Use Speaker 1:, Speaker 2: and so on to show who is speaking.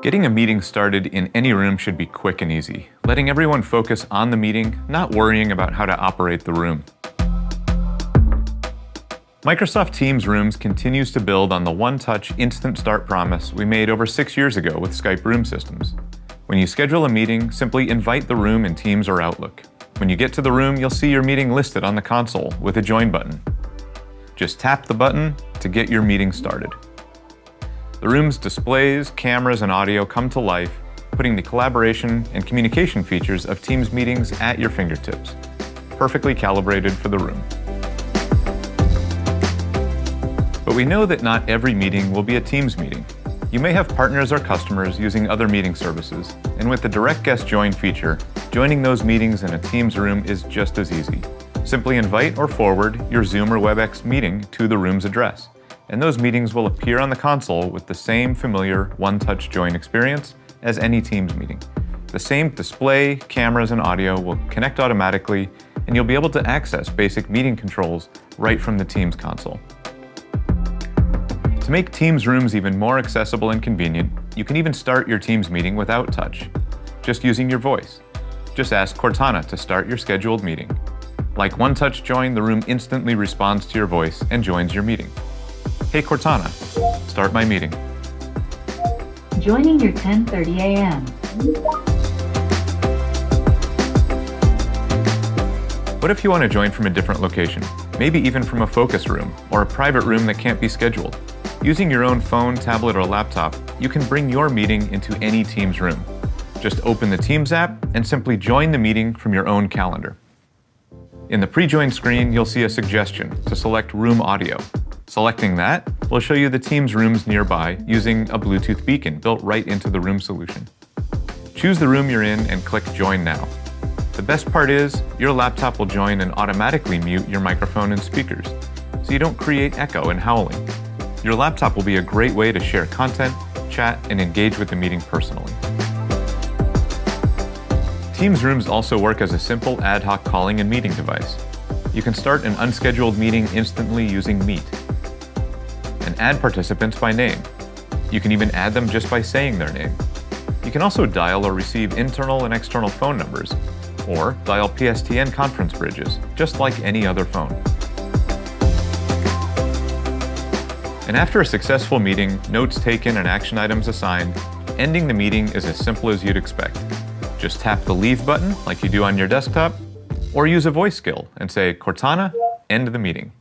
Speaker 1: Getting a meeting started in any room should be quick and easy, letting everyone focus on the meeting, not worrying about how to operate the room. Microsoft Teams Rooms continues to build on the one-touch instant start promise we made over 6 years ago with Skype Room Systems. When you schedule a meeting, simply invite the room in Teams or Outlook. When you get to the room, you'll see your meeting listed on the console with a join button. Just tap the button to get your meeting started. The room's displays, cameras, and audio come to life, putting the collaboration and communication features of Teams meetings at your fingertips, perfectly calibrated for the room. But we know that not every meeting will be a Teams meeting. You may have partners or customers using other meeting services, and with the Direct Guest Join feature, joining those meetings in a Teams room is just as easy. Simply invite or forward your Zoom or WebEx meeting to the room's address, and those meetings will appear on the console with the same familiar one-touch join experience as any Teams meeting. The same display, cameras, and audio will connect automatically, and you'll be able to access basic meeting controls right from the Teams console. To make Teams rooms even more accessible and convenient, you can even start your Teams meeting without touch, just using your voice. Just ask Cortana to start your scheduled meeting. Like one-touch join, the room instantly responds to your voice and joins your meeting. Hey Cortana, start my meeting.
Speaker 2: Joining your 10:30 a.m.
Speaker 1: What if you want to join from a different location? Maybe even from a focus room or a private room that can't be scheduled. Using your own phone, tablet, or laptop, you can bring your meeting into any Teams room. Just open the Teams app and simply join the meeting from your own calendar. In the pre-join screen, you'll see a suggestion to select room audio. Selecting that will show you the Teams rooms nearby using a Bluetooth beacon built right into the room solution. Choose the room you're in and click Join Now. The best part is, your laptop will join and automatically mute your microphone and speakers, so you don't create echo and howling. Your laptop will be a great way to share content, chat, and engage with the meeting personally. Teams rooms also work as a simple ad hoc calling and meeting device. You can start an unscheduled meeting instantly using Meet and add participants by name. You can even add them just by saying their name. You can also dial or receive internal and external phone numbers, or dial PSTN conference bridges, just like any other phone. And after a successful meeting, notes taken and action items assigned, ending the meeting is as simple as you'd expect. Just tap the Leave button like you do on your desktop, or use a voice skill and say, Cortana, end the meeting.